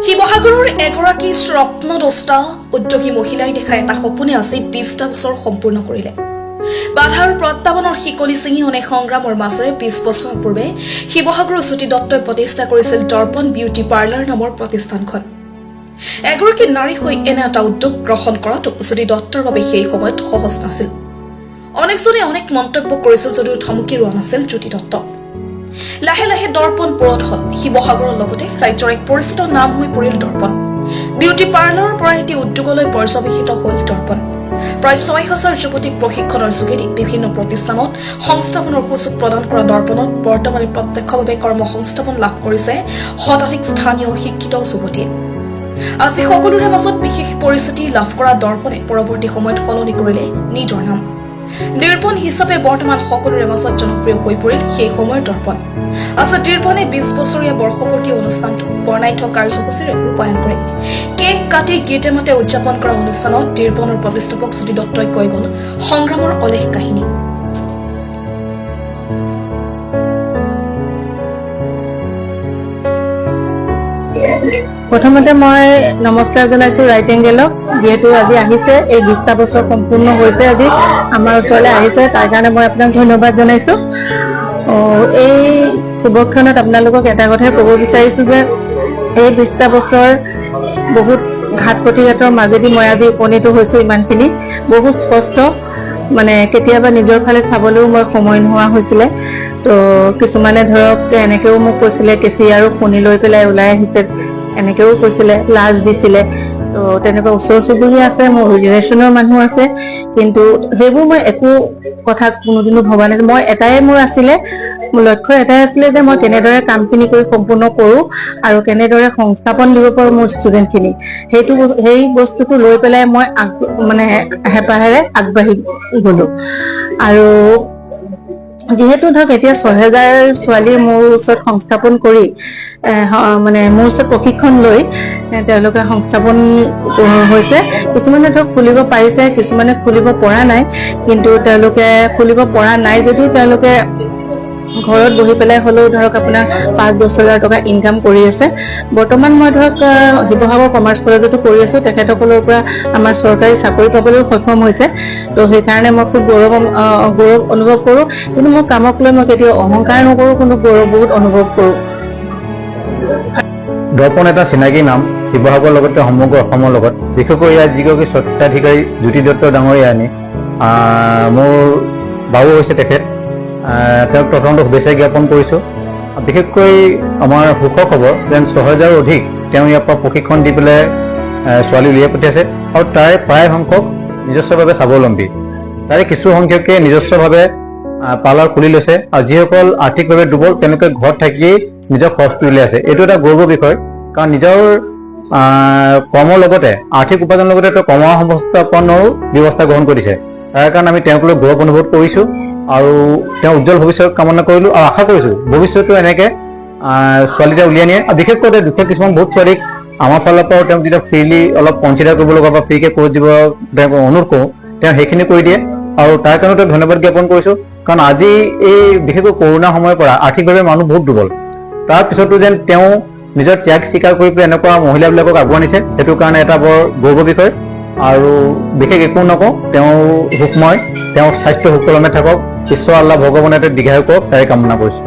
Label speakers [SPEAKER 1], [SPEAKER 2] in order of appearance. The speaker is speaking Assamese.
[SPEAKER 1] শিৱসাগৰৰ এগৰাকী স্বপ্নদ্ৰষ্টা উদ্যোগী মহিলাই দেখা এটা সপোনে আজি 20টা বছৰ সম্পূৰ্ণ কৰিলে। বাধাৰ প্ৰত্যাহ্বানৰ শিকলি ছিঙি অনেক সংগ্ৰামৰ মাজেৰে 20 বছৰ পূৰ্বে শিৱসাগৰৰ জ্যোতি দত্তই প্ৰতিষ্ঠা কৰিছিল দৰ্পণ বিউটি পাৰ্লাৰ নামৰ প্ৰতিষ্ঠানখন। এগৰাকী নাৰী হৈ এনে এটা উদ্যোগ গ্ৰহণ কৰাটো জ্যোতি দত্তৰ বাবে সেই সময়ত সহজ নাছিল। অনেকজনে অনেক মন্তব্য কৰিছিল যদিও থমকি ৰোৱা নাছিল জ্যোতি দত্ত। লাহে লাহে দৰ্পণ পূৰণ হ'ল শিৱসাগৰৰ লগতে ৰাজ্যৰ এক পৰিচিত নাম হৈ পৰিল দৰ্পণ। বিউটি পাৰ্লাৰৰ পৰা এতিয়া উদ্যোগলৈ পৰ্যবেক্ষিত হ'ল দৰ্পণ। প্ৰায় 6,000 যুৱতীক প্ৰশিক্ষণৰ যোগেদি বিভিন্ন প্ৰতিষ্ঠানত সংস্থাপনৰ সুযোগ প্ৰদান কৰা দৰ্পণত বৰ্তমানে প্ৰত্যক্ষভাৱে কৰ্মসংস্থাপন লাভ কৰিছে শতাধিক স্থানীয় শিক্ষিত যুৱতীয়ে। আজি সকলোৰে মাজত বিশেষ পৰিস্থিতি লাভ কৰা দৰ্পণে পৰৱৰ্তী সময়ত সলনি কৰিলে নিজৰ নাম। দৰ্পণ হিচাপে বৰ্তমান সকলোৰে মাজত জনপ্ৰিয় হৈ পৰিল সেই সময়ৰ দৰ্পণ। আজি দৰ্পণে 20 বছৰীয়া বৰ্ষপূৰ্তি অনুষ্ঠানটো বৰ্ণাঢ্য কাৰ্যসূচীৰে ৰূপায়ণ কৰে। কেক কাটি গীতে মাতে উদযাপন কৰা অনুষ্ঠানত দৰ্পণৰ প্ৰতিষ্ঠাপক জ্যোতি দত্তই কৈ গ'ল সংগ্ৰামৰ অলেখ কাহিনী।
[SPEAKER 2] প্ৰথমতে মই নমস্কাৰ জনাইছো ৰাইট এংগেলক, যিহেতু আজি আহিছে, এই 20টা বছৰ সম্পূৰ্ণ হৈছে আজি আমাৰ ওচৰলৈ আহিছে, তাৰ কাৰণে মই আপোনাক ধন্যবাদ জনাইছো। এই শুভক্ষণত আপোনালোকক এটা কথাই ক'ব বিচাৰিছো যে এই 20টা বছৰ বহুত ঘাত প্ৰতিঘাতৰ মাজেদি মই আজি উপনীত হৈছো। ইমানখিনি বহুত কষ্ট, মানে কেতিয়াবা নিজৰ ফালে চাবলৈও মই সময় নোহোৱা হৈছিলে। তো কিছুমানে ধৰক এনেকেও মোক কৈছিলে কেঁচি আৰু শুনি লৈ পেলাই ওলাই আহিছে, এনেকেও কৈছিলে, লাজ দিছিলে। তো তেনেকুৱা ওচৰ চুবুৰীয়া আছে, মোৰ ৰিলেশ্যনৰ মানুহ আছে, কিন্তু সেইবোৰ মই একো কথা কোনোদিনো ভবা নাই। মই এটাই মোৰ আছিলে, মোৰ লক্ষ্য এটাই আছিলে যে মই কেনেদৰে কামখিনি কৰি সম্পূৰ্ণ কৰোঁ আৰু কেনেদৰে সংস্থাপন দিব পাৰোঁ মোৰ ষ্টুডেণ্টখিনি। সেই বস্তুটো লৈ পেলাই মই মানে হেঁপাহেৰে আগবাঢ়ি গ'লো। আৰু যিহেতু ধৰক এতিয়া 6,000 ছোৱালী মোৰ ওচৰত সংস্থাপন কৰি মানে মোৰ ওচৰত প্ৰশিক্ষণ লৈ তেওঁলোকে সংস্থাপন হৈছে। কিছুমানে ধৰক খুলিব পাৰিছে, কিছুমানে খুলিব পৰা নাই, কিন্তু তেওঁলোকে খুলিব পৰা নাই যদিও তেওঁলোকে ঘৰত বহি পেলাই হ'লেও ধৰক আপোনাৰ 5-10,000 টকা ইনকাম কৰি আছে। বৰ্তমান মই ধৰক শিৱসাগৰ কমাৰ্চ কলেজতো কৰি আছো, তেখেতসকলৰ পৰা আমাৰ চৰকাৰী চাকৰি পাবলৈও সক্ষম হৈছে। তো সেইকাৰণে মই খুব গৌৰৱ অনুভৱ কৰোঁ, কিন্তু মোৰ কামক লৈ মই কেতিয়াও অহংকাৰ নকৰোঁ, কিন্তু গৌৰৱ বহুত অনুভৱ কৰোঁ।
[SPEAKER 3] দৰ্পণ এটা চিনাকি নাম শিৱসাগৰৰ লগতে সমগ্ৰ অসমৰ লগত, বিশেষকৈ ইয়াৰ যিগৰাকী স্বত্বাধিকাৰী জ্যোতি দত্ত ডাঙৰীয়া আনি মোৰ বাবু হৈছে তেখেত। তেওঁক প্ৰথমতে শুভেচ্ছা জ্ঞাপন কৰিছোঁ। বিশেষকৈ আমাৰ সুখৰ খবৰ যেন 6,000 অধিক তেওঁ ইয়াৰ পৰা প্ৰশিক্ষণ দি পেলাই ছোৱালী উলিয়াই পঠিয়াইছে, আৰু তাৰে প্ৰায় সংখ্যক নিজস্বভাৱে স্বাৱলম্বী। তাৰে কিছু সংখ্যকে নিজস্বভাৱে পাৰ্লাৰ খুলি লৈছে, আৰু যিসকল আৰ্থিকভাৱে দুৰ্বল তেওঁলোকে ঘৰত থাকিয়েই নিজৰ খৰচটো উলিয়াই আছে। এইটো এটা গৌৰৱৰ বিষয়, কাৰণ নিজৰ কৰ্মৰ লগতে আৰ্থিক উপাৰ্জনৰ লগতে তেওঁ কৰ্ম সংস্থাপনৰো ব্যৱস্থা গ্ৰহণ কৰিছে। তাৰ কাৰণে আমি তেওঁক লৈ গৌৰৱ অনুভৱ কৰিছোঁ, আৰু তেওঁ উজ্জ্বল ভৱিষ্যত কামনা কৰিলোঁ, আৰু আশা কৰিছোঁ ভৱিষ্যতো এনেকৈ ছোৱালীটা উলিয়াই নিয়ে। আৰু বিশেষকৈ দুখীয়া কিছুমান বহুত ছোৱালীক আমাৰ ফালৰ পৰাও তেওঁক যেতিয়া ফ্ৰীলি অলপ কনচিডাৰ কৰিব লগা বা ফ্ৰীকৈ কৰি দিব তেওঁক অনুৰোধ কৰোঁ, তেওঁ সেইখিনি কৰি দিয়ে, আৰু তাৰ কাৰণেও তেওঁক ধন্যবাদ জ্ঞাপন কৰিছোঁ। কাৰণ আজি এই বিশেষকৈ কৰোণাৰ সময়ৰ পৰা আৰ্থিকভাৱে মানুহ বহুত দুৰ্বল, তাৰপিছতো যেন তেওঁ নিজৰ ত্যাগ স্বীকাৰ কৰি পেলাই এনেকুৱা মহিলাবিলাকক আগুৱাই নিছে, সেইটো কাৰণে এটা বৰ গৌৰৱৰ বিষয়। আৰু বিশেষ একো নকওঁ, তেওঁ সুখময়, তেওঁৰ স্বাস্থ্য সুকলমে থাকক, ঈশ্বৰ আল্লাহ ভগৱানে তেওঁক দীৰ্ঘায়ু কৰক, তাৰে কামনা কৰিছোঁ।